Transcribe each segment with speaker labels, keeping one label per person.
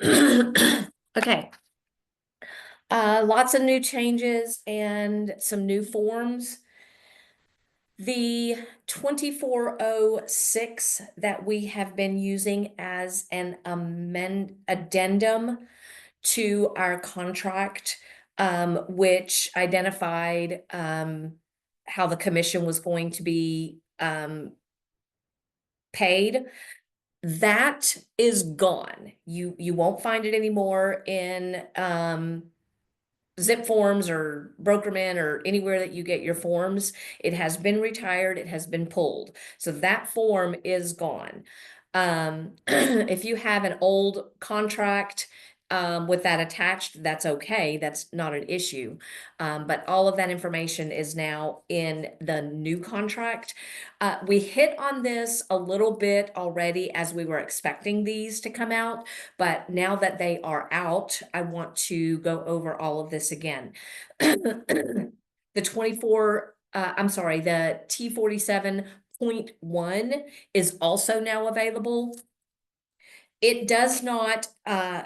Speaker 1: Okay. Lots of new changes and some new forms. The 2406 that we have been using as an addendum to our contract, which identified how the commission was going to be paid. That is gone. You won't find it anymore in zip forms or brokerman or anywhere that you get your forms. It has been retired, it has been pulled. So that form is gone. If you have an old contract with that attached, that's okay. That's not an issue. But all of that information is now in the new contract. We hit on this a little bit already as we were expecting these to come out, but now that they are out, I want to go over all of this again. The 24, I'm sorry, the T47.1 is also now available. It does not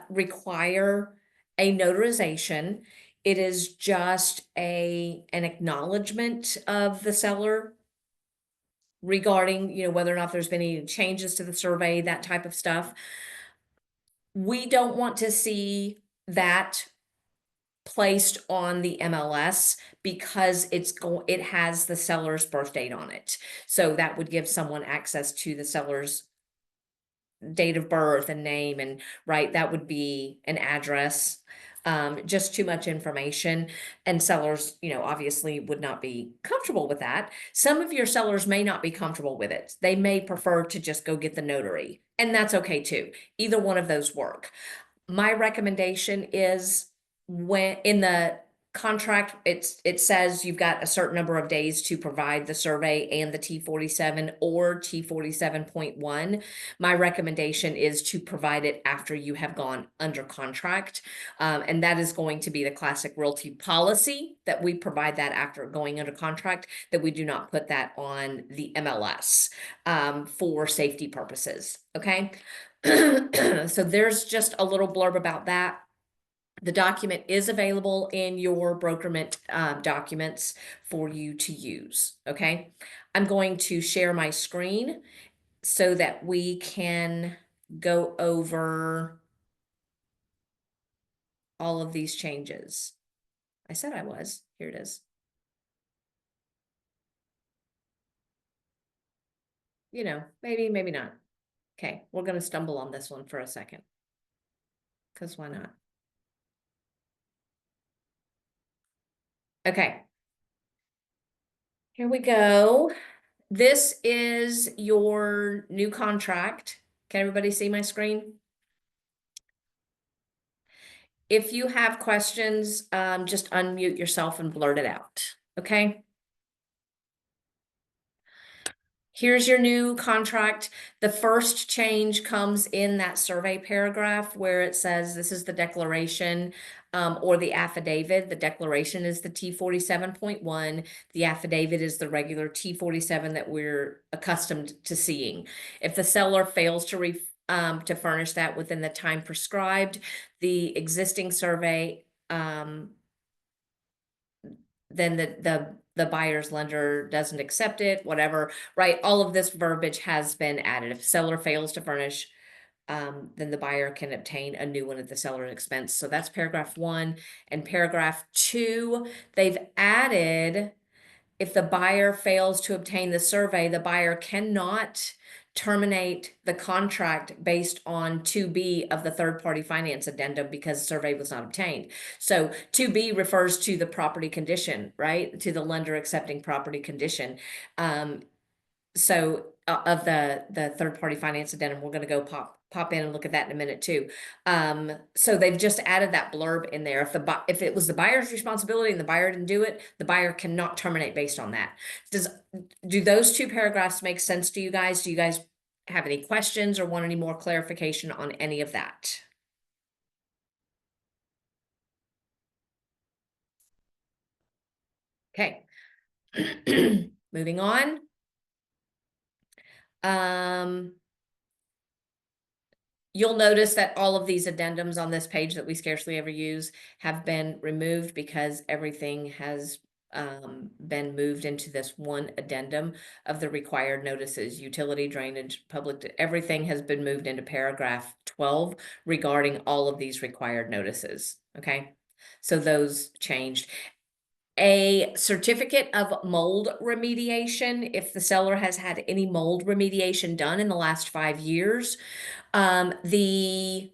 Speaker 1: require a notarization. It is just an acknowledgement of the seller regarding, whether or not there's been any changes to the survey, that type of stuff. We don't want to see that placed on the MLS because it has the seller's birth date on it. So that would give someone access to the seller's date of birth and name, and right, that would be an address. Just too much information, and sellers, obviously would not be comfortable with that. Some of your sellers may not be comfortable with it. They may prefer to just go get the notary, and that's okay too. Either one of those work. My recommendation is, when in the contract, it says you've got a certain number of days to provide the survey and the T47 or T47.1. My recommendation is to provide it after you have gone under contract. And that is going to be the classic realty policy, that we provide that after going under contract, that we do not put that on the MLS for safety purposes. Okay. So there's just a little blurb about that. The document is available in your brokerment documents for you to use. Okay. I'm going to share my screen so that we can go over all of these changes. I said I was. Here it is. Maybe, maybe not. Okay, we're going to stumble on this one for a second, because why not? Okay, here we go. This is your new contract. Can everybody see my screen? If you have questions, just unmute yourself and blurt it out, okay? Here's your new contract. The first change comes in that survey paragraph where it says this is the declaration or the affidavit. The declaration is the T47.1. The affidavit is the regular T47 that we're accustomed to seeing. If the seller fails to furnish that within the time prescribed, the existing survey, then the buyer's lender doesn't accept it, whatever, right? All of this verbiage has been added. If seller fails to furnish, then the buyer can obtain a new one at the seller's expense. So that's paragraph 1. And paragraph 2, they've added, if the buyer fails to obtain the survey, the buyer cannot terminate the contract based on 2B of the third-party finance addendum because the survey was not obtained. So 2B refers to the property condition, right? To the lender accepting property condition. Of the third-party finance addendum, we're going to go pop in and look at that in a minute too. So they've just added that blurb in there. If it was the buyer's responsibility and the buyer didn't do it, the buyer cannot terminate based on that. Do those 2 paragraphs make sense to you guys? Do you guys have any questions or want any more clarification on any of that? Okay. Moving on. You'll notice that all of these addendums on this page that we scarcely ever use have been removed because everything has been moved into this one addendum of the required notices, utility, drainage, public, everything has been moved into paragraph 12 regarding all of these required notices, okay? So those changed. A certificate of mold remediation, if the seller has had any mold remediation done in the last 5 years, the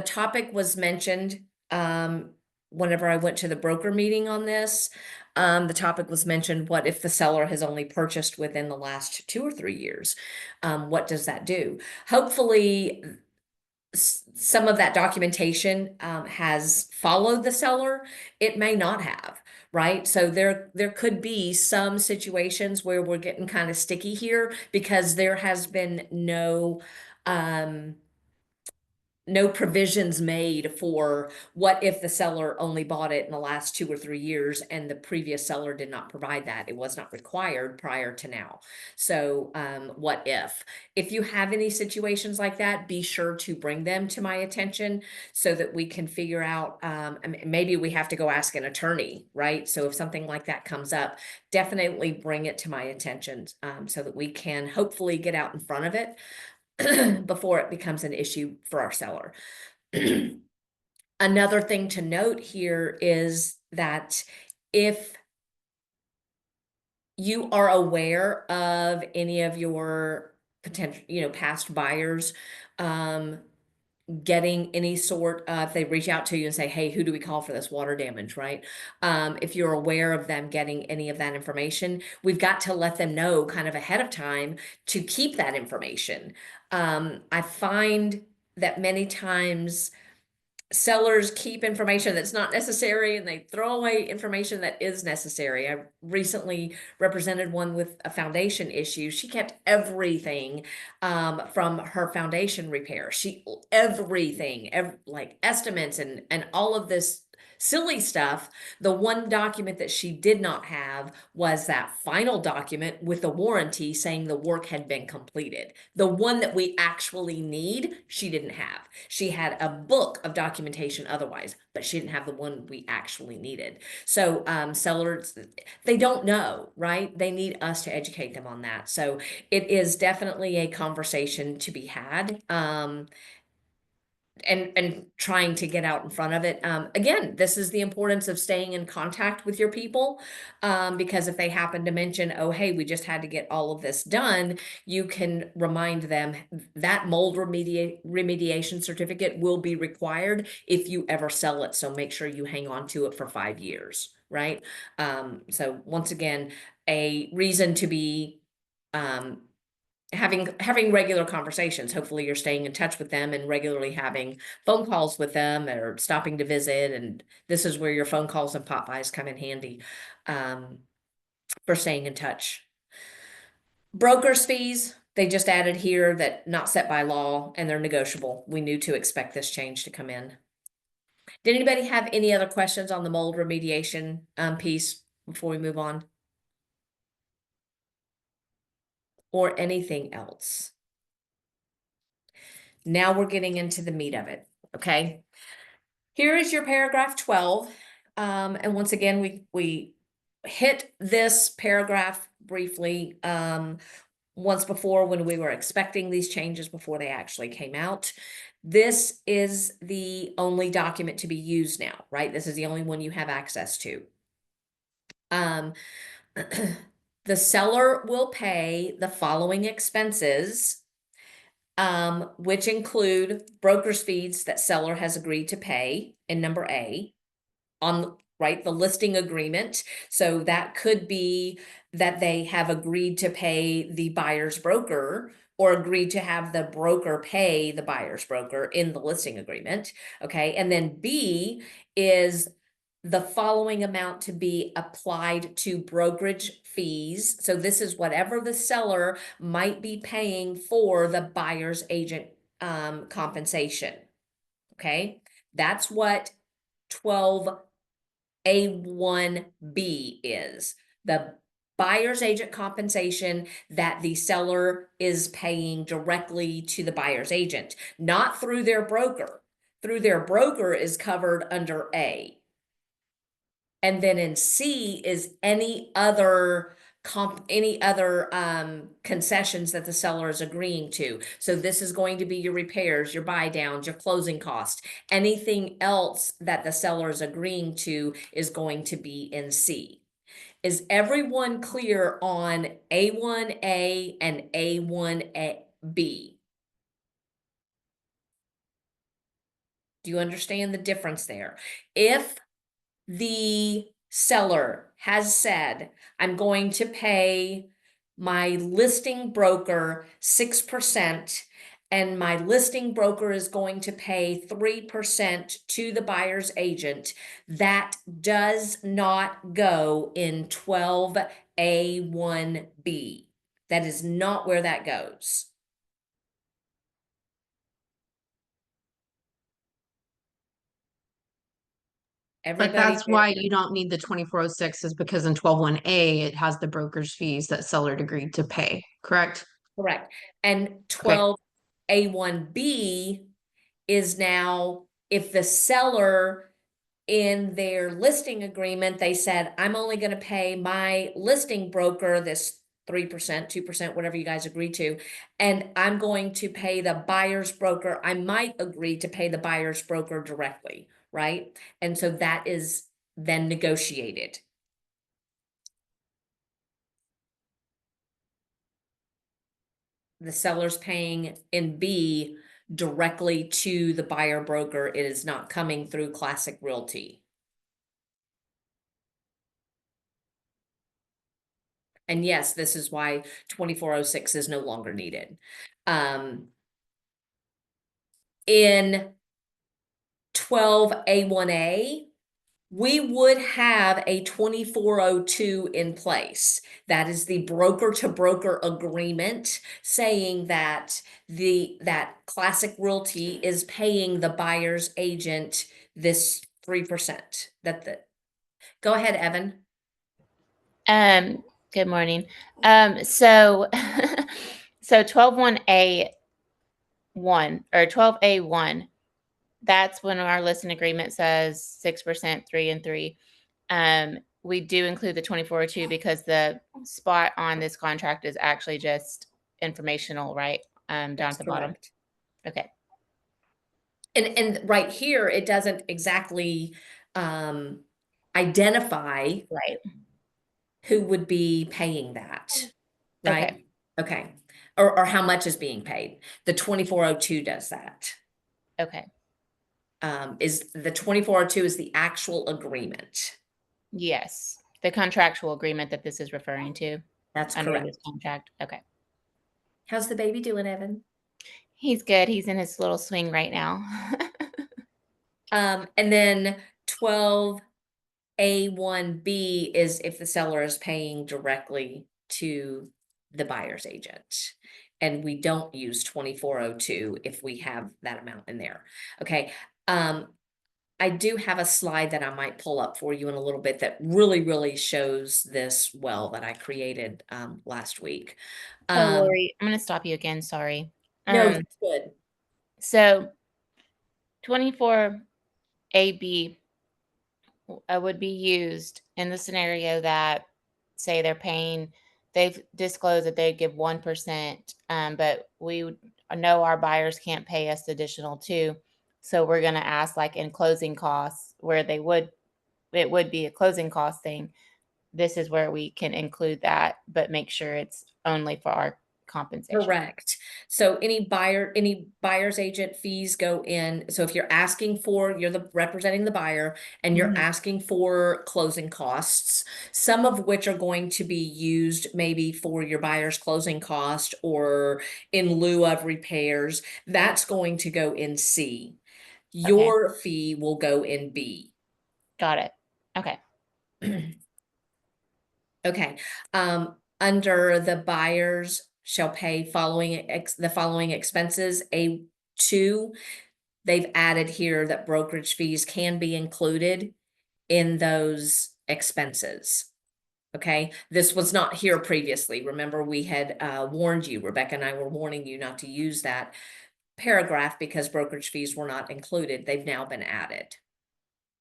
Speaker 1: topic was mentioned whenever I went to the broker meeting on this. The topic was mentioned, what if the seller has only purchased within the last 2 or 3 years? What does that do? Hopefully, some of that documentation has followed the seller. It may not have, right? So there could be some situations where we're getting kind of sticky here because there has been um, no provisions made for what if the seller only bought it in the last 2 or 3 years and the previous seller did not provide that. It was not required prior to now. So what if you have any situations like that, be sure to bring them to my attention so that we can figure out, maybe we have to go ask an attorney, right? So if something like that comes up, definitely bring it to my attention so that we can hopefully get out in front of it before it becomes an issue for our seller. Another thing to note here is that if you are aware of any of your potential, past buyers, getting any sort of, if they reach out to you and say, hey, who do we call for this water damage, right? If you're aware of them getting any of that information, we've got to let them know kind of ahead of time to keep that information. I find that many times sellers keep information that's not necessary and they throw away information that is necessary. I recently represented one with a foundation issue. She kept everything from her foundation repair. Everything, like estimates and all of this silly stuff. The one document that she did not have was that final document with the warranty saying the work had been completed. The one that we actually need, she didn't have. She had a book of documentation otherwise, but she didn't have the one we actually needed. So sellers, they don't know, right? They need us to educate them on that. So it is definitely a conversation to be had. And trying to get out in front of it. Again, this is the importance of staying in contact with your people, because if they happen to mention, oh, hey, we just had to get all of this done, you can remind them that mold remediation certificate will be required if you ever sell it. So make sure you hang on to it for 5 years, right? So once again, a reason to be having regular conversations. Hopefully you're staying in touch with them and regularly having phone calls with them or stopping to visit. And this is where your phone calls and pop bys come in handy for staying in touch. Brokers fees, they just added here that not set by law and they're negotiable. We knew to expect this change to come in. Did anybody have any other questions on the mold remediation piece before we move on? Or anything else? Now we're getting into the meat of it, okay? Here is your paragraph 12. And once again, we hit this paragraph briefly once before when we were expecting these changes before they actually came out. This is the only document to be used now, right? This is the only one you have access to. The seller will pay the following expenses, which include broker's fees that seller has agreed to pay in number A on, right, the listing agreement. So that could be that they have agreed to pay the buyer's broker or agreed to have the broker pay the buyer's broker in the listing agreement. Okay. And then B is the following amount to be applied to brokerage fees. So this is whatever the seller might be paying for the buyer's agent compensation. Okay. That's what 12A1B is. The buyer's agent compensation that the seller is paying directly to the buyer's agent, not through their broker. Through their broker is covered under A. And then in C is any other concessions that the seller is agreeing to. So this is going to be your repairs, your buy downs, your closing costs. Anything else that the seller is agreeing to is going to be in C. Is everyone clear on A1A and A1B? Do you understand the difference there? If the seller has said, I'm going to pay my listing broker 6%, and my listing broker is going to pay 3% to the buyer's agent, that does not go in 12A1B. That is not where that goes.
Speaker 2: But
Speaker 1: Everybody,
Speaker 2: that's why you don't need the 2406 is because in 121A, it has the broker's fees that seller agreed to pay, correct?
Speaker 1: correct. And
Speaker 2: Okay.
Speaker 1: 12A1B is now if the seller in their listing agreement, they said, I'm only going to pay my listing broker this 3%, 2%, whatever you guys agree to, and I'm going to pay the buyer's broker. I might agree to pay the buyer's broker directly, right? And so that is then negotiated. The seller's paying in B directly to the buyer broker. It is not coming through Classic Realty. And yes, this is why 2406 is no longer needed. In 12A1A, we would have a 2402 in place. That is the broker to broker agreement saying that that Classic Realty is paying the buyer's agent this 3%. Go ahead, Evan.
Speaker 3: Good morning. So so 121A1 or 12A1, that's when our listing agreement says 6%, 3 and 3. We do include the 2402 because the spot on this contract is actually just informational, right? Down
Speaker 1: That's
Speaker 3: at the bottom.
Speaker 1: correct.
Speaker 3: Okay.
Speaker 1: And right here, it doesn't exactly identify
Speaker 3: Right.
Speaker 1: who would be paying that, right?
Speaker 3: Okay.
Speaker 1: Okay. Or how much is being paid. The 2402 does that.
Speaker 3: Okay.
Speaker 1: Is the 2402 is the actual agreement.
Speaker 3: Yes. The contractual agreement that this is referring to
Speaker 1: That's
Speaker 3: under
Speaker 1: correct.
Speaker 3: this contract. Okay.
Speaker 1: How's the baby doing, Evan?
Speaker 3: He's good. He's in his little swing right now.
Speaker 1: And then 12A1B is if the seller is paying directly to the buyer's agent. And we don't use 2402 if we have that amount in there. Okay. I do have a slide that I might pull up for you in a little bit that really shows this well that I created last week.
Speaker 3: Oh, Lori, I'm going to stop you again. Sorry.
Speaker 1: No, that's good.
Speaker 3: So 24AB would be used in the scenario that, say, they've disclosed that they give 1%, but we know our buyers can't pay us additional 2. So we're going to ask, like in closing costs, where it would be a closing cost thing. This is where we can include that, but make sure it's only for our compensation.
Speaker 1: Correct. So any buyer's agent fees go in. So if you're representing the buyer and you're asking for closing costs, some of which are going to be used maybe for your buyer's closing cost or in lieu of repairs, that's going to go in C. Your fee will go in B.
Speaker 3: Got it. Okay.
Speaker 1: Okay. Under the buyers shall pay the following expenses. A2, they've added here that brokerage fees can be included in those expenses. Okay, this was not here previously. Remember, we had warned you, Rebecca and I were warning you not to use that paragraph because brokerage fees were not included. They've now been added.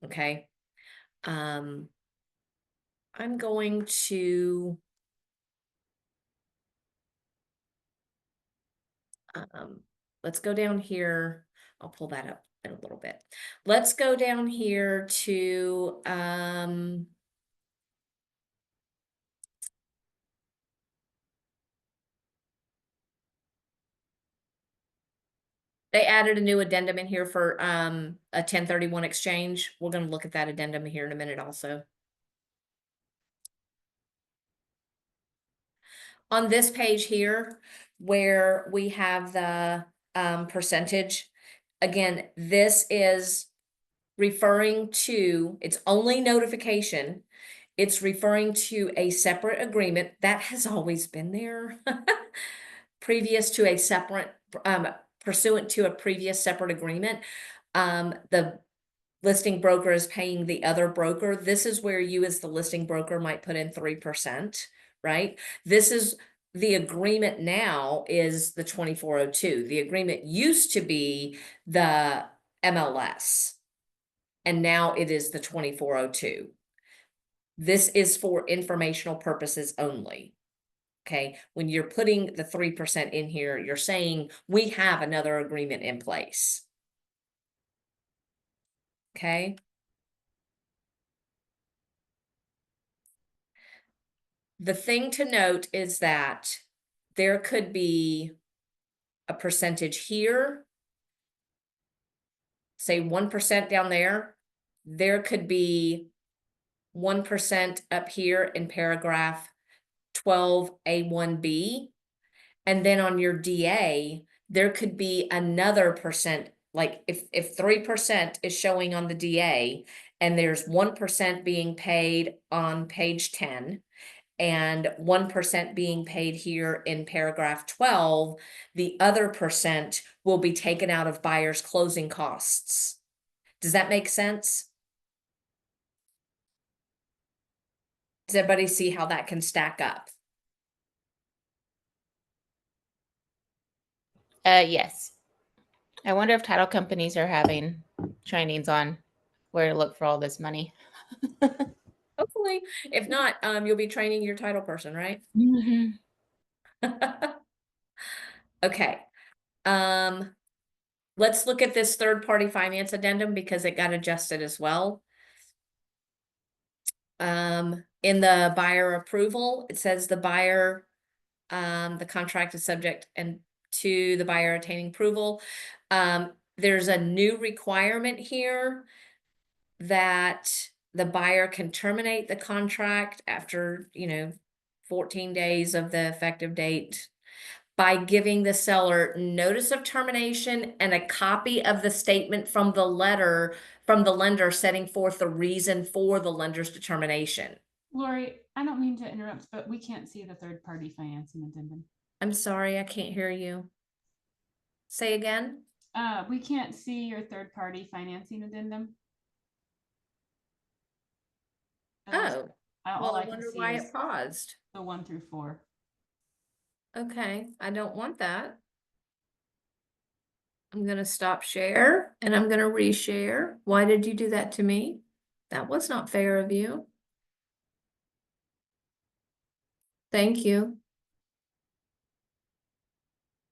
Speaker 1: Okay. I'm going to let's go down here. I'll pull that up in a little bit. Let's go down here to they added a new addendum in here for a 1031 exchange. We're going to look at that addendum here in a minute also. On this page here, where we have the percentage, again, this is referring to, it's only notification. It's referring to a separate agreement that has always been there. Previous to a separate, pursuant to a previous separate agreement. The listing broker is paying the other broker. This is where you as the listing broker might put in 3%, right? This is the agreement now is the 2402. The agreement used to be the MLS, and now it is the 2402. This is for informational purposes only. Okay, when you're putting the 3% in here, you're saying we have another agreement in place. Okay. The thing to note is that there could be a percentage here, say 1% down there. There could be 1% up here in paragraph 12A1B. And then on your DA, there could be another percent. Like if 3% is showing on the DA and there's 1% being paid on page 10, and 1% being paid here in paragraph 12, the other percent will be taken out of buyer's closing costs. Does that make sense? Does everybody see how that can stack up?
Speaker 3: Yes. I wonder if title companies are having trainings on where to look for all this money.
Speaker 1: Hopefully. If not, you'll be training your title person, right?
Speaker 3: Mm-hmm.
Speaker 1: Okay. Let's look at this third-party finance addendum because it got adjusted as well. In the buyer approval, it says the buyer, the contract is subject and to the buyer attaining approval. There's a new requirement here that the buyer can terminate the contract after, 14 days of the effective date by giving the seller notice of termination and a copy of the statement from the letter from the lender setting forth the reason for the lender's determination.
Speaker 4: Lori, I don't mean to interrupt, but we can't see the third party financing addendum.
Speaker 1: I'm sorry, I can't hear you. Say again?
Speaker 4: We can't see your third party financing addendum.
Speaker 1: Oh,
Speaker 4: All
Speaker 1: well,
Speaker 4: I
Speaker 1: I
Speaker 4: can
Speaker 1: wonder
Speaker 4: see
Speaker 1: why
Speaker 4: is
Speaker 1: it paused.
Speaker 4: the 1 through 4.
Speaker 1: Okay, I don't want that. I'm gonna stop share and I'm gonna reshare. Why did you do that to me? That was not fair of you. Thank you.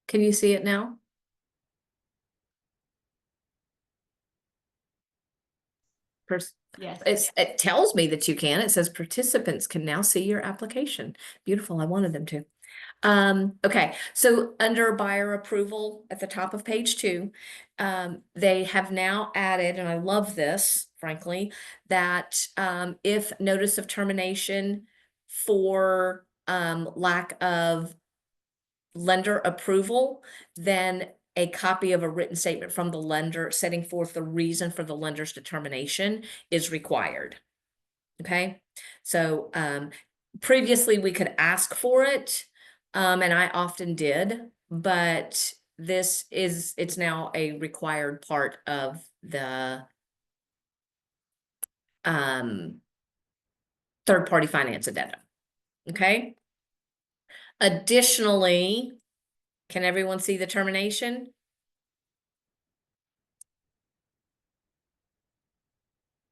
Speaker 1: Can you see it now?
Speaker 4: Yes.
Speaker 1: It tells me that you can. It says participants can now see your application. Beautiful. I wanted them to. Okay, so under buyer approval at the top of page 2, they have now added, and I love this, frankly, that if notice of termination for lack of lender approval, then a copy of a written statement from the lender setting forth the reason for the lender's determination is required. Okay, so previously we could ask for it, and I often did, but it's now a required part of the third-party finance addendum. Okay. Additionally, can everyone see the termination?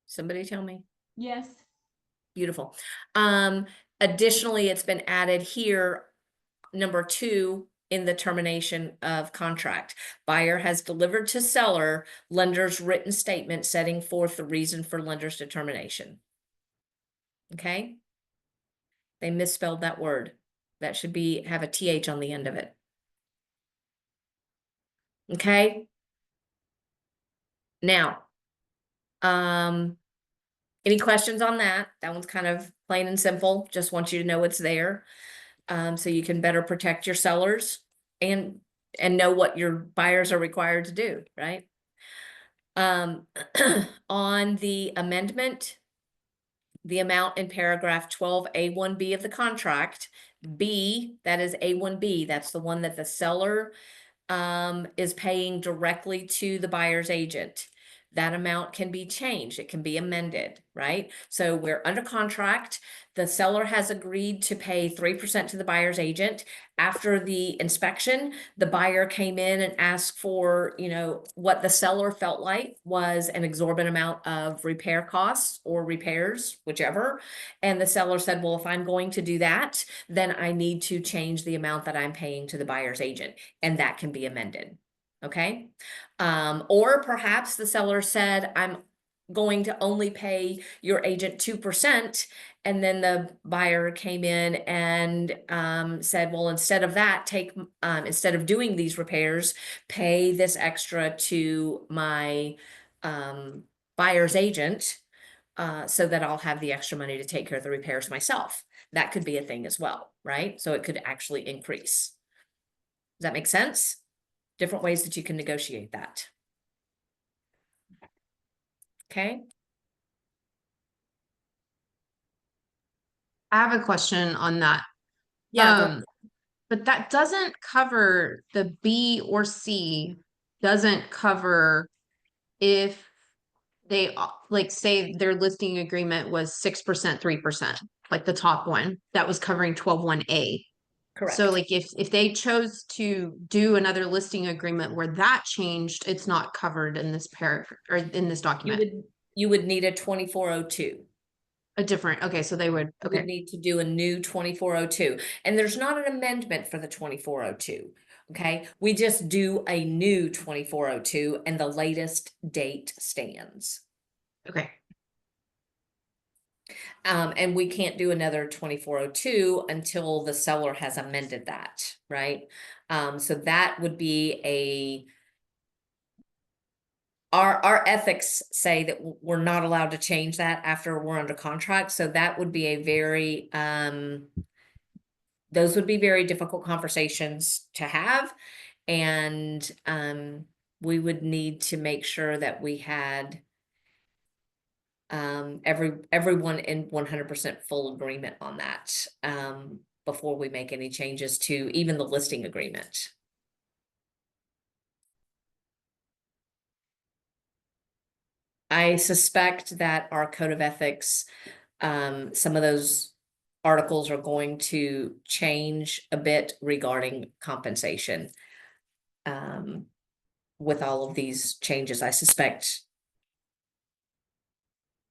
Speaker 1: Somebody tell me.
Speaker 4: Yes.
Speaker 1: Beautiful. Additionally, it's been added here, number 2, in the termination of contract. Buyer has delivered to seller lender's written statement setting forth the reason for lender's determination. Okay? They misspelled that word. That should be have a TH on the end of it. Okay? Now, any questions on that? That one's kind of plain and simple. Just want you to know it's there. So you can better protect your sellers and know what your buyers are required to do, right? On the amendment, the amount in paragraph 12A1B of the contract, B, that is A1B, that's the one that the seller is paying directly to the buyer's agent. That amount can be changed. It can be amended, right? So we're under contract. The seller has agreed to pay 3% to the buyer's agent. After the inspection, the buyer came in and asked for, what the seller felt like was an exorbitant amount of repair costs or repairs, whichever. And the seller said, well, if I'm going to do that, then I need to change the amount that I'm paying to the buyer's agent, and that can be amended. Okay. Or perhaps the seller said, I'm going to only pay your agent 2%. And then the buyer came in and said, well, instead of that, instead of doing these repairs, pay this extra to my buyer's agent so that I'll have the extra money to take care of the repairs myself. That could be a thing as well, right? So it could actually increase. Does that make sense? Different ways that you can negotiate that. Okay.
Speaker 2: I have a question on that.
Speaker 1: Yeah. Go ahead.
Speaker 2: But that doesn't cover the B or C, doesn't cover if they like say their listing agreement was 6%, 3%, like the top one that was covering 12.1A.
Speaker 1: Correct.
Speaker 2: So like if they chose to do another listing agreement where that changed, it's not covered in this paragraph or in this document.
Speaker 1: You would need a 2402.
Speaker 2: Okay, so they would,
Speaker 1: You
Speaker 2: okay.
Speaker 1: would need to do a new 2402. And there's not an amendment for the 2402. Okay. We just do a new 2402 and the latest date stands.
Speaker 2: Okay.
Speaker 1: And we can't do another 2402 until the seller has amended that, right? So that would be our ethics say that we're not allowed to change that after we're under contract. So that would be a very, those would be very difficult conversations to have. And we would need to make sure that we had everyone in 100% full agreement on that before we make any changes to even the listing agreement. I suspect that our code of ethics, some of those articles are going to change a bit regarding compensation. With all of these changes, I suspect.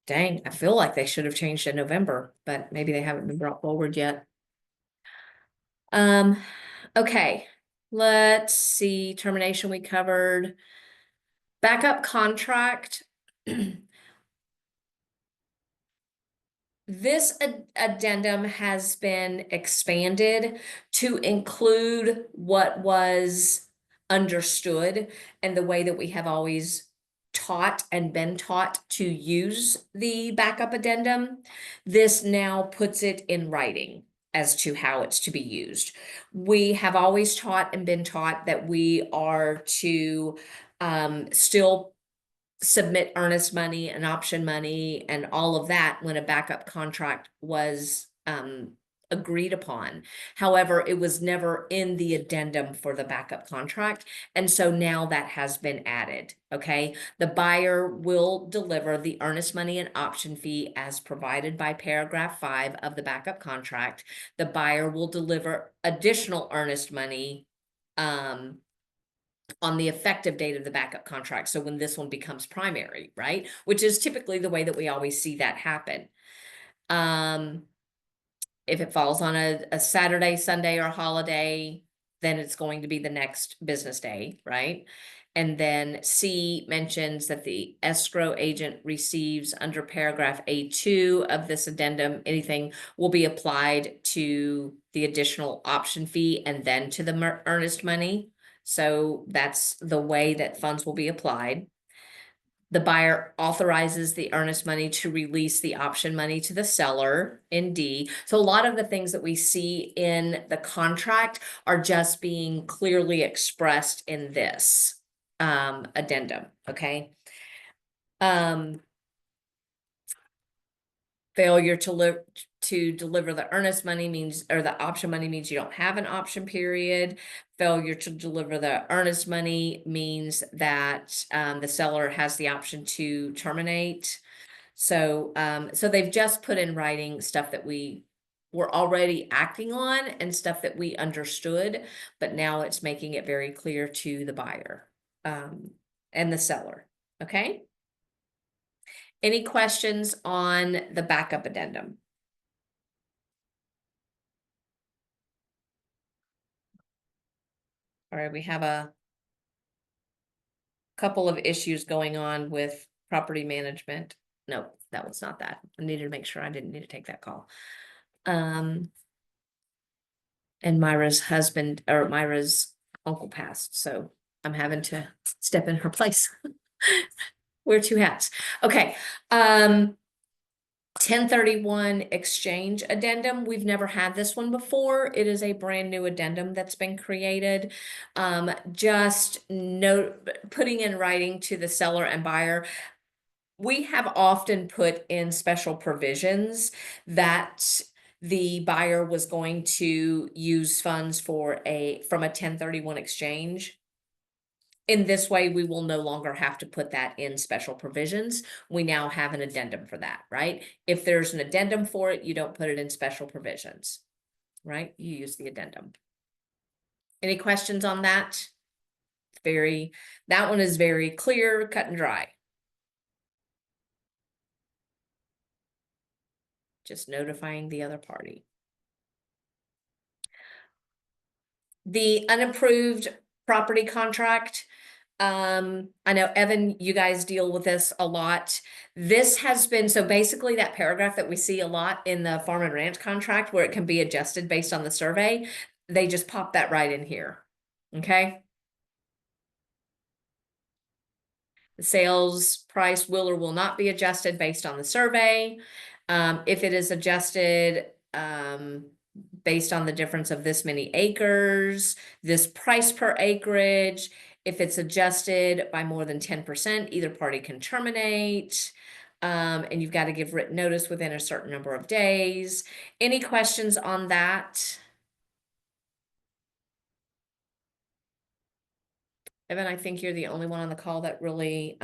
Speaker 1: Dang, I feel like they should have changed in November, but maybe they haven't been brought forward yet. Okay, let's see, termination we covered. Backup contract. This addendum has been expanded to include what was understood and the way that we have always taught and been taught to use the backup addendum. This now puts it in writing as to how it's to be used. We have always taught and been taught that we are to still submit earnest money and option money and all of that when a backup contract was agreed upon. However, it was never in the addendum for the backup contract. And so now that has been added, okay? The buyer will deliver the earnest money and option fee as provided by paragraph 5 of the backup contract. The buyer will deliver additional earnest money, on the effective date of the backup contract. So when this one becomes primary, right? Which is typically the way that we always see that happen. If it falls on a Saturday, Sunday, or holiday, then it's going to be the next business day, right? And then C mentions that the escrow agent receives under paragraph A2 of this addendum, anything will be applied to the additional option fee and then to the earnest money. So that's the way that funds will be applied. The buyer authorizes the earnest money to release the option money to the seller in D. So a lot of the things that we see in the contract are just being clearly expressed in this addendum, okay? Failure to deliver the earnest money means, or the option money means you don't have an option period. Failure to deliver the earnest money means that the seller has the option to terminate. So, so they've just put in writing stuff that we were already acting on and stuff that we understood, but now it's making it very clear to the buyer and the seller, okay? Any questions on the backup addendum? All right, we have a couple of issues going on with property management. No, that was not that. I needed to make sure I didn't need to take that call. And Myra's husband, or Myra's uncle passed, so I'm having to step in her place. Wear two hats. Okay. 1031 exchange addendum. We've never had this one before. It is a brand new addendum that's been created. Just note, putting in writing to the seller and buyer. We have often put in special provisions that the buyer was going to use funds from a 1031 exchange. In this way, we will no longer have to put that in special provisions. We now have an addendum for that, right? If there's an addendum for it, you don't put it in special provisions, right? You use the addendum. Any questions on that? That one is very clear, cut and dry. Just notifying the other party. The unapproved property contract. I know Evan, you guys deal with this a lot. This has been, so basically that paragraph that we see a lot in the farm and ranch contract where it can be adjusted based on the survey, they just pop that right in here. Okay. The sales price will or will not be adjusted based on the survey. If it is adjusted, based on the difference of this many acres, this price per acreage, if it's adjusted by more than 10%, either party can terminate. And you've got to give written notice within a certain number of days. Any questions on that? Evan, I think you're the only one on the call that really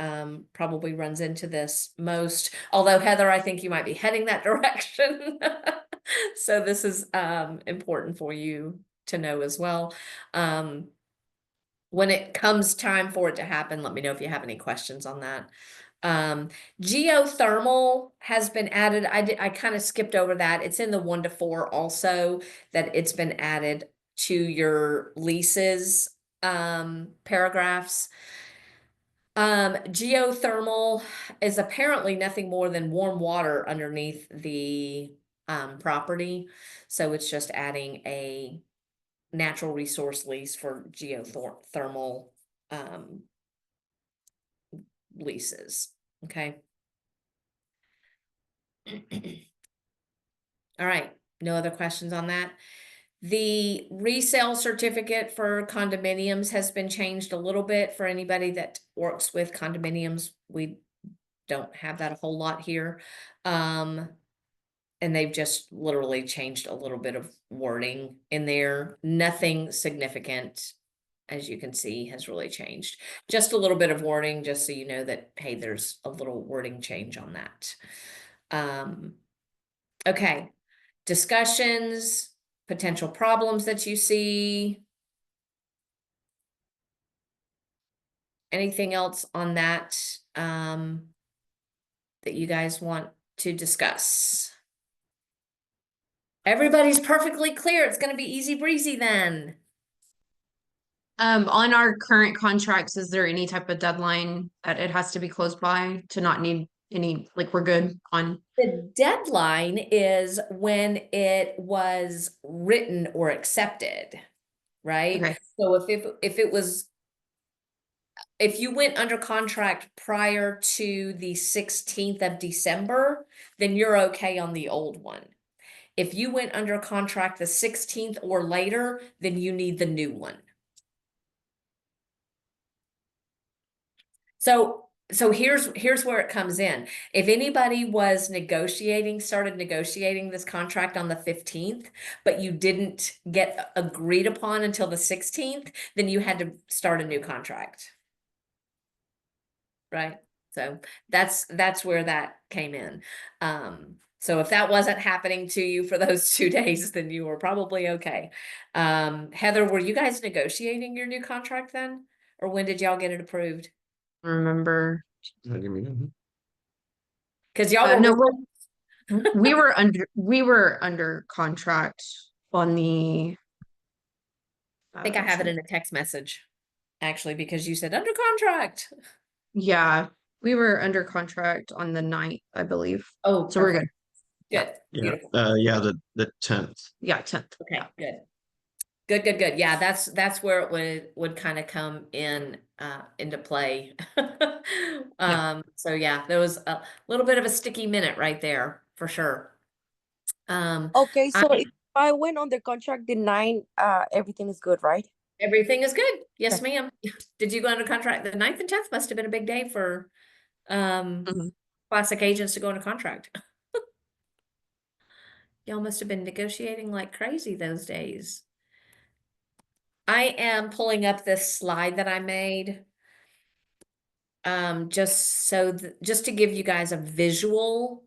Speaker 1: probably runs into this most. Although Heather, I think you might be heading that direction. So this is important for you to know as well. When it comes time for it to happen, let me know if you have any questions on that. Geothermal has been added. I kind of skipped over that. It's in the 1 to 4 also, that it's been added to your leases paragraphs. Geothermal is apparently nothing more than warm water underneath the property. So it's just adding a natural resource lease for geothermal leases. Okay. All right. No other questions on that. The resale certificate for condominiums has been changed a little bit for anybody that works with condominiums. We don't have that a whole lot here. And they've just literally changed a little bit of wording in there. Nothing significant, as you can see, has really changed. Just a little bit of wording, just so you know that, hey, there's a little wording change on that. Okay, discussions, potential problems that you see. Anything else on that that you guys want to discuss? Everybody's perfectly clear. It's going to be easy breezy then.
Speaker 2: On our current contracts, is there any type of deadline that it has to be closed by to not need any, like, we're good on?
Speaker 1: The deadline is when it was written or accepted, right?
Speaker 2: Okay.
Speaker 1: So if you went under contract prior to the 16th of December, then you're okay on the old one. If you went under contract the 16th or later, then you need the new one. So here's where it comes in. If anybody was started negotiating this contract on the 15th, but you didn't get agreed upon until the 16th, then you had to start a new contract. Right? So that's where that came in. So if that wasn't happening to you for those 2 days, then you were probably okay. Heather, were you guys negotiating your new contract then? Or when did y'all get it approved?
Speaker 2: Remember.
Speaker 1: Because y'all were
Speaker 2: No,
Speaker 1: with
Speaker 2: we were under contract on the.
Speaker 1: I think I have it in a text message, actually, because you said under contract.
Speaker 2: Yeah, we were under contract on the 9th, I believe.
Speaker 1: Oh,
Speaker 2: So we're good.
Speaker 1: good.
Speaker 5: Yeah,
Speaker 1: Beautiful.
Speaker 5: the 10th.
Speaker 2: Yeah, 10th.
Speaker 1: Okay, good. Good. Yeah, that's where it would kind of come in into play. So yeah, there was a little bit of a sticky minute right there for sure.
Speaker 6: Okay, so
Speaker 1: I-
Speaker 6: if I went on the contract the 9, everything is good, right?
Speaker 1: Everything is good. Yes,
Speaker 6: Okay.
Speaker 1: ma'am. Did you go under contract? The 9th and 10th must have been a big day for
Speaker 6: Mhm.
Speaker 1: classic agents to go into contract. Y'all must have been negotiating like crazy those days. I am pulling up this slide that I made. Just to give you guys a visual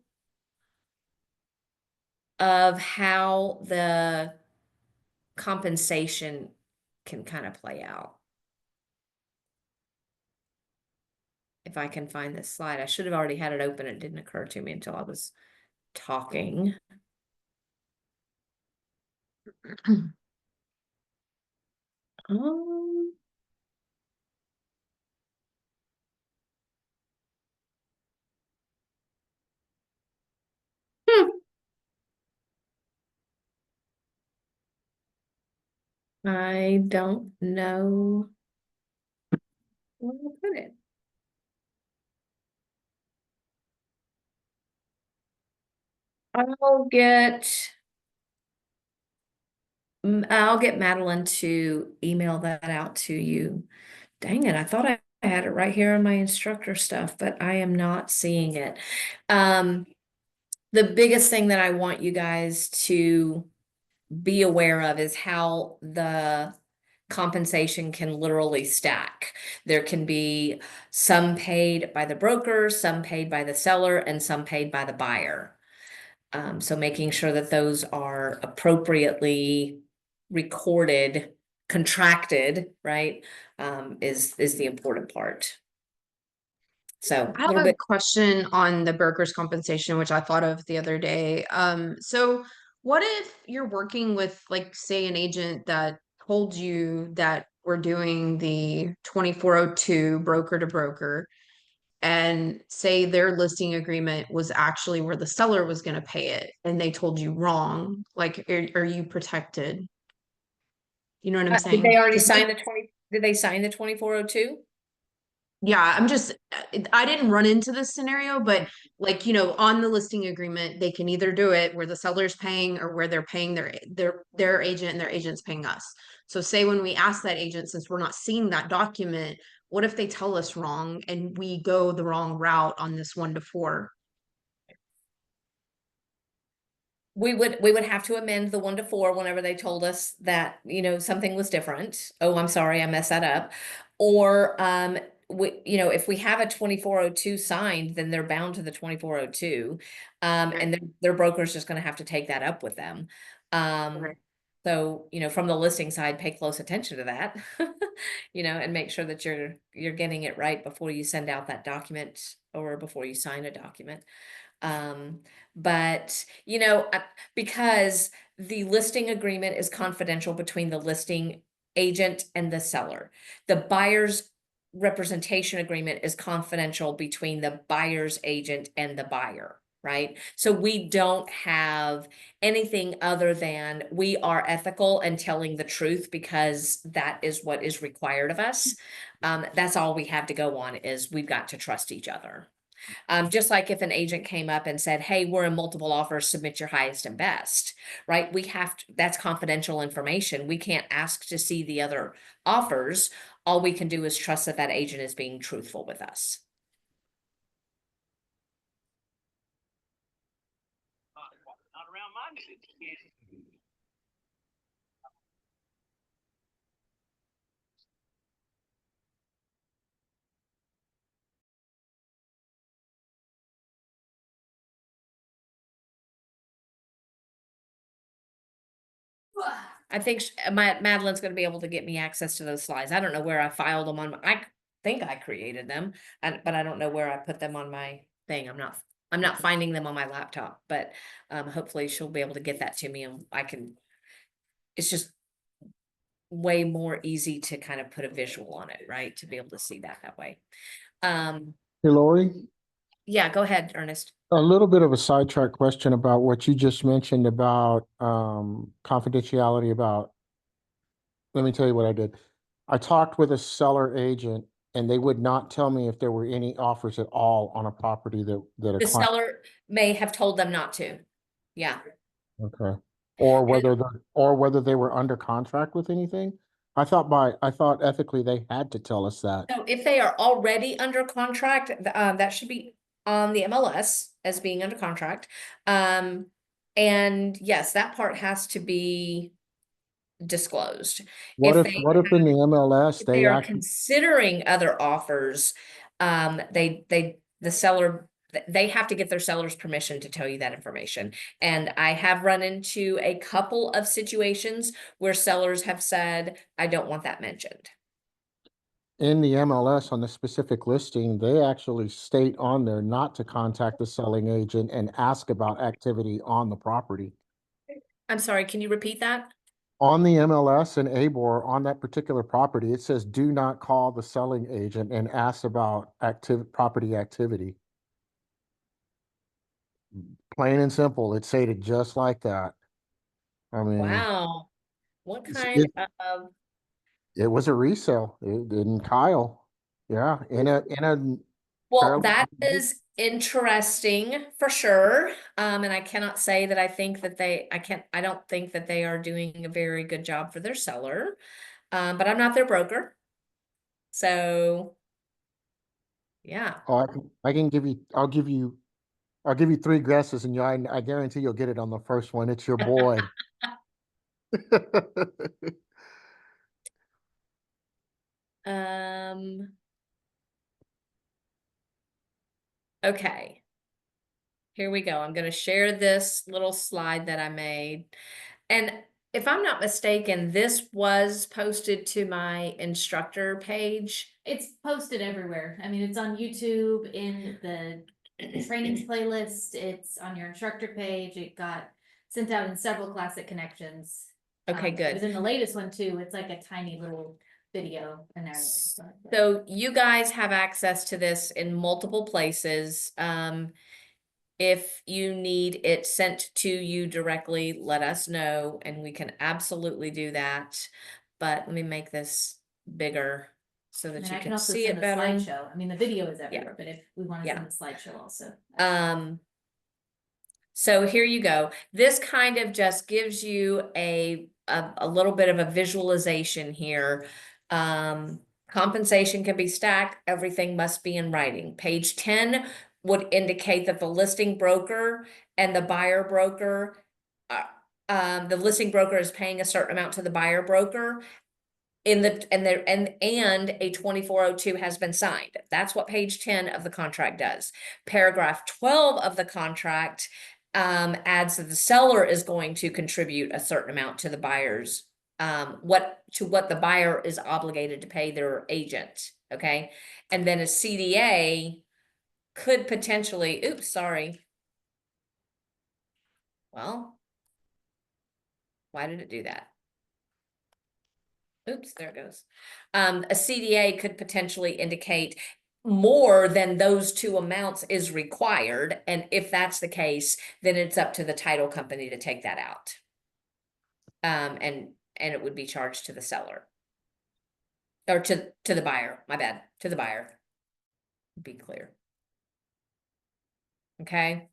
Speaker 1: of how the compensation can kind of play out. If I can find this slide, I should have already had it open. It didn't occur to me until I was talking. Um, hmm, I don't know where to put it. I'll get Madeline to email that out to you. Dang it, I thought I had it right here in my instructor stuff, but I am not seeing it. The biggest thing that I want you guys to be aware of is how the compensation can literally stack. There can be some paid by the broker, some paid by the seller, and some paid by the buyer. So making sure that those are appropriately recorded, contracted, right, is the important part. So
Speaker 2: I
Speaker 1: a
Speaker 2: have
Speaker 1: little
Speaker 2: a
Speaker 1: bit.
Speaker 2: question on the broker's compensation, which I thought of the other day. So what if you're working with, like, say, an agent that told you that we're doing the 2402 broker to broker, and say their listing agreement was actually where the seller was going to pay it, and they told you wrong? Like, are you protected? You know what I'm
Speaker 1: Did they
Speaker 2: saying?
Speaker 1: already
Speaker 2: 'Cause
Speaker 1: sign the 20? Did they sign the 2402?
Speaker 2: Yeah, I didn't run into this scenario, but, like, on the listing agreement, they can either do it where the seller's paying or where they're paying their agent and their agent's paying us. So say when we ask that agent, since we're not seeing that document, what if they tell us wrong and we go the wrong route on this 1 to 4?
Speaker 1: We would have to amend the 1 to 4 whenever they told us that, something was different. Oh, I'm sorry, I messed that up. Or, if we have a 2402 signed, then they're bound to the 2402. And their broker's just gonna have to take that up with them.
Speaker 2: Okay.
Speaker 1: So, from the listing side, pay close attention to that. And make sure that you're getting it right before you send out that document or before you sign a document. But because the listing agreement is confidential between the listing agent and the seller, the buyer's representation agreement is confidential between the buyer's agent and the buyer, right? So we don't have anything other than we are ethical and telling the truth because that is what is required of us. That's all we have to go on is we've got to trust each other. Just like if an agent came up and said, hey, we're in multiple offers, submit your highest and best, right? That's confidential information. We can't ask to see the other offers. All we can do is trust that that agent is being truthful with us. I think Madeline's going to be able to get me access to those slides. I don't know where I filed them on. I think I created them, but I don't know where I put them on my thing. I'm not finding them on my laptop, but hopefully she'll be able to get that to me and I can. It's just way more easy to kind of put a visual on it, right? To be able to see that way.
Speaker 5: Hey, Lori,
Speaker 1: Yeah, go ahead, Ernest.
Speaker 5: a little bit of a sidetrack question about what you just mentioned about confidentiality about, let me tell you what I did. I talked with a seller agent and they would not tell me if there were any offers at all on a property that a
Speaker 1: The
Speaker 5: client,
Speaker 1: seller may have told them not to. Yeah.
Speaker 5: okay. Or whether they were under contract with anything. I thought ethically they had to tell us that.
Speaker 1: So if they are already under contract, that should be on the MLS as being under contract. And yes, that part has to be disclosed.
Speaker 5: What
Speaker 1: If
Speaker 5: if in the MLS
Speaker 1: if they
Speaker 5: they
Speaker 1: are
Speaker 5: actually,
Speaker 1: considering other offers, the seller, they have to get their seller's permission to tell you that information. And I have run into a couple of situations where sellers have said, I don't want that mentioned.
Speaker 5: in the MLS on the specific listing, they actually state on there not to contact the selling agent and ask about activity on the property.
Speaker 1: I'm sorry, can you repeat that?
Speaker 5: On the MLS and ABOR on that particular property, it says do not call the selling agent and ask about property activity. Plain and simple, it stated just like that. I mean,
Speaker 1: Wow. What
Speaker 5: it's-
Speaker 1: kind
Speaker 5: it,
Speaker 1: of,
Speaker 5: it was a resale. It didn't Kyle. Yeah, in a
Speaker 1: well,
Speaker 5: fairly.
Speaker 1: that is interesting for sure. And I cannot say that I think that I don't think that they are doing a very good job for their seller. But I'm not their broker. So, yeah.
Speaker 5: Oh, I can give you. I'll give you three guesses, and I guarantee you'll get it on the first one. It's your boy.
Speaker 1: Okay. Here we go. I'm going to share this little slide that I made. And if I'm not mistaken, this was posted to my instructor page.
Speaker 7: It's posted everywhere. I mean, it's on YouTube, in the trainings playlist, it's on your instructor page. It got sent out in several Classic Connections.
Speaker 1: Okay,
Speaker 7: It was
Speaker 1: good.
Speaker 7: in the latest one too. It's like a tiny little video and everything.
Speaker 1: So you guys have access to this in multiple places. If you need it sent to you directly, let us know and we can absolutely do that. But let me make this bigger so that
Speaker 7: And
Speaker 1: you
Speaker 7: I can
Speaker 1: can
Speaker 7: also
Speaker 1: see
Speaker 7: send
Speaker 1: it
Speaker 7: a
Speaker 1: better.
Speaker 7: slideshow. I mean, the video is everywhere, but if we want to
Speaker 1: Yeah.
Speaker 7: send the slideshow also.
Speaker 1: So here you go. This kind of just gives you a little bit of a visualization here. Compensation can be stacked. Everything must be in writing. Page 10 would indicate that the listing broker and the buyer broker the listing broker is paying a certain amount to the buyer broker. And a 2402 has been signed. That's what page 10 of the contract does. Paragraph 12 of the contract adds that the seller is going to contribute a certain amount to the buyer's what the buyer is obligated to pay their agent. Okay. And then a CDA could potentially, oops, sorry. Well, why did it do that? Oops, there it goes. A CDA could potentially indicate more than those two amounts is required. And if that's the case, then it's up to the title company to take that out. And it would be charged to the seller. Or to the buyer, my bad, to the buyer. Be clear. Okay.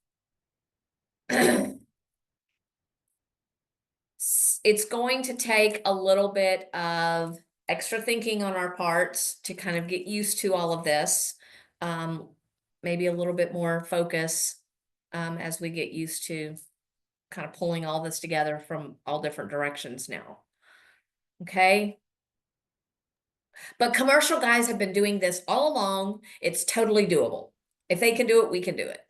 Speaker 1: It's going to take a little bit of extra thinking on our parts to kind of get used to all of this. Maybe a little bit more focus as we get used to kind of pulling all this together from all different directions now. Okay. But commercial guys have been doing this all along. It's totally doable. If they can do it, we can do it.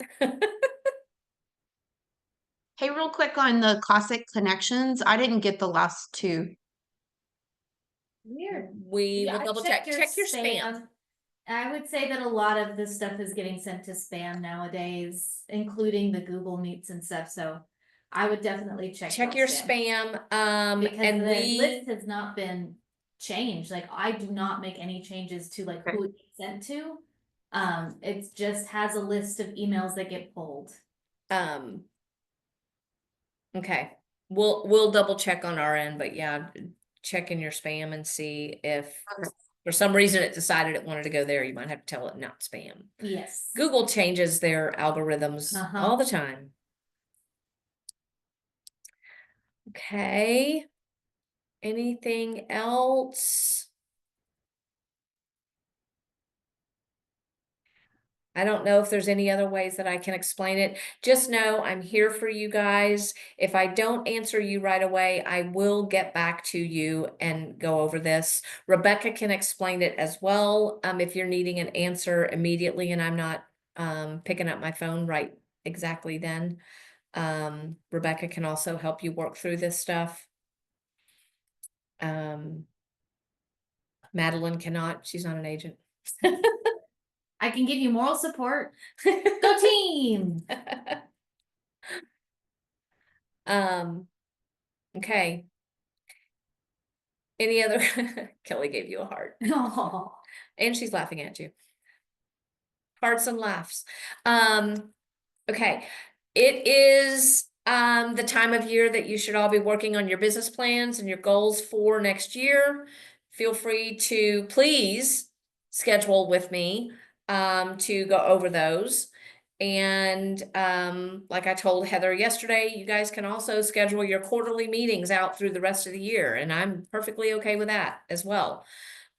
Speaker 2: Hey, real quick on the classic connections, I didn't get the last two.
Speaker 7: Weird.
Speaker 1: We
Speaker 7: Yeah,
Speaker 1: will double check your spam.
Speaker 7: I would say that a lot of this stuff is getting sent to spam nowadays, including the Google Meets and stuff, so I would definitely check
Speaker 1: Your spam.
Speaker 7: because
Speaker 1: And
Speaker 7: the list has not been changed. Like, I do not make any changes to like
Speaker 2: Okay.
Speaker 7: who it gets sent to. It just has a list of emails that get pulled.
Speaker 1: Okay, we'll double check on our end, but yeah, check in your spam and see if
Speaker 2: Okay.
Speaker 1: for some reason it decided it wanted to go there. You might have to tell it not spam.
Speaker 7: Yes.
Speaker 1: Google changes their algorithms all the time. Okay. Anything else? I don't know if there's any other ways that I can explain it. Just know I'm here for you guys. If I don't answer you right away, I will get back to you and go over this. Rebecca can explain it as well. If you're needing an answer immediately and I'm not picking up my phone right exactly then. Rebecca can also help you work through this stuff. Madeline cannot. She's not an agent.
Speaker 7: I can give you moral support. Go team!
Speaker 1: Okay. Any other? Kelly gave you a heart.
Speaker 7: Oh.
Speaker 1: And she's laughing at you. Hearts and laughs. Okay. It is the time of year that you should all be working on your business plans and your goals for next year. Feel free to please schedule with me to go over those. And like I told Heather yesterday, you guys can also schedule your quarterly meetings out through the rest of the year, and I'm perfectly okay with that as well.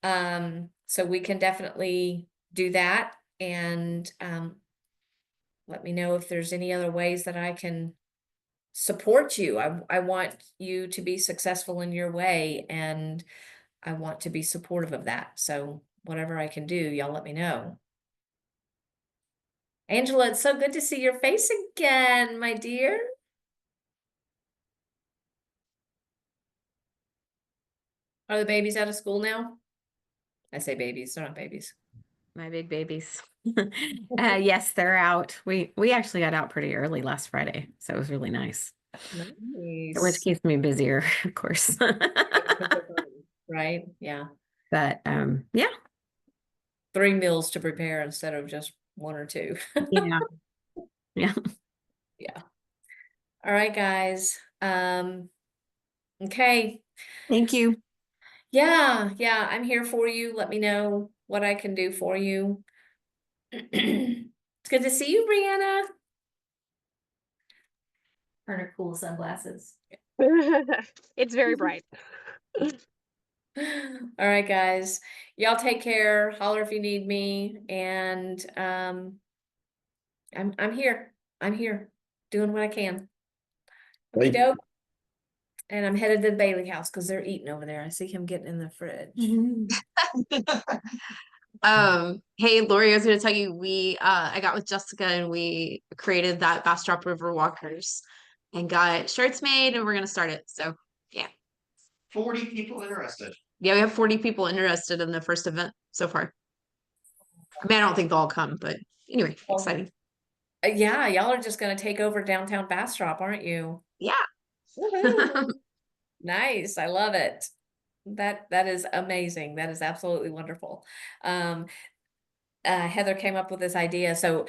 Speaker 1: So we can definitely do that, and let me know if there's any other ways that I can support you. I want you to be successful in your way, and I want to be supportive of that. So whatever I can do, y'all let me know. Angela, it's so good to see your face again, my dear. Are the babies out of school now? I say babies, they're not babies.
Speaker 2: My big babies. Yes, they're out. We actually got out pretty early last Friday, so it was really nice. Which
Speaker 1: Nice.
Speaker 2: keeps me busier, of course.
Speaker 1: Right? Yeah.
Speaker 2: But yeah.
Speaker 1: 3 meals to prepare instead of just 1 or 2.
Speaker 2: Yeah. Yeah.
Speaker 1: Yeah. All right, guys. Okay.
Speaker 2: Thank you.
Speaker 1: Yeah, I'm here for you. Let me know what I can do for you. It's good to see you, Brianna.
Speaker 7: Her cool sunglasses.
Speaker 6: It's very bright.
Speaker 1: All right, guys. Y'all take care. Holler if you need me. And I'm here. I'm here doing what I can.
Speaker 8: Thank-
Speaker 1: Okey-doke. And I'm headed to the Bailey house because they're eating over there. I see him getting in the fridge.
Speaker 2: Hey, Lori, I was gonna tell you, I got with Jessica and we created that Bastrop River Walkers and got shirts made and we're gonna start it. So yeah.
Speaker 8: 40 people interested.
Speaker 2: Yeah, we have 40 people interested in the first event so far. I mean, I don't think they'll all come, but anyway, exciting.
Speaker 1: Yeah, y'all are just gonna take over downtown Bastrop, aren't you?
Speaker 2: Yeah.
Speaker 1: Woohoo. Nice, I love it. That is amazing. That is absolutely wonderful. Heather came up with this idea. So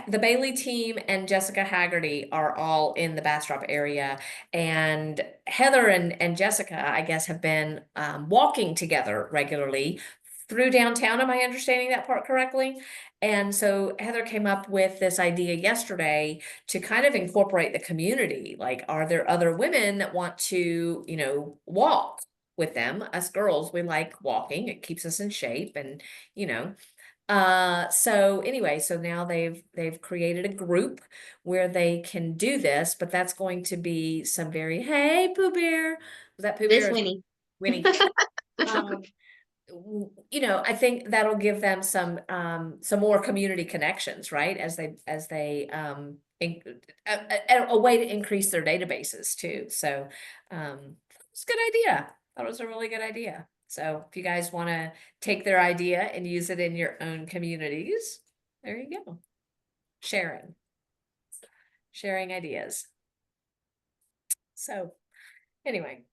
Speaker 1: the Bailey team and Jessica Haggerty are all in the Bastrop area, and Heather and Jessica, I guess, have been walking together regularly through downtown. Am I understanding that part correctly? And so Heather came up with this idea yesterday to kind of incorporate the community. Like, are there other women that want to, walk with them? Us girls, we like walking. It keeps us in shape, and so anyway, so now they've created a group where they can do this, but that's going to be some very, hey, Pooh Bear. Was that Pooh
Speaker 2: This
Speaker 1: Bear?
Speaker 2: Winnie.
Speaker 1: Winnie. I think that'll give them some more community connections, right? As they a way to increase their databases too. So it's a good idea. That was a really good idea. So if you guys want to take their idea and use it in your own communities, there you go. Sharing ideas. So anyway,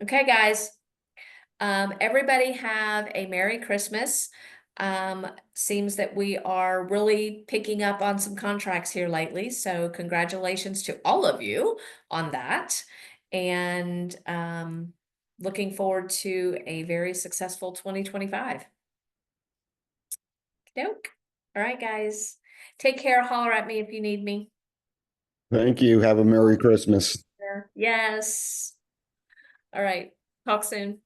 Speaker 1: okay, guys. Everybody have a Merry Christmas. Seems that we are really picking up on some contracts here lately. So congratulations to all of you on that. And looking forward to a very successful 2025. Doke. All right, guys. Take care. Holler at me if you need me.
Speaker 8: Thank you. Have a Merry Christmas.
Speaker 1: Yes. All right. Talk soon.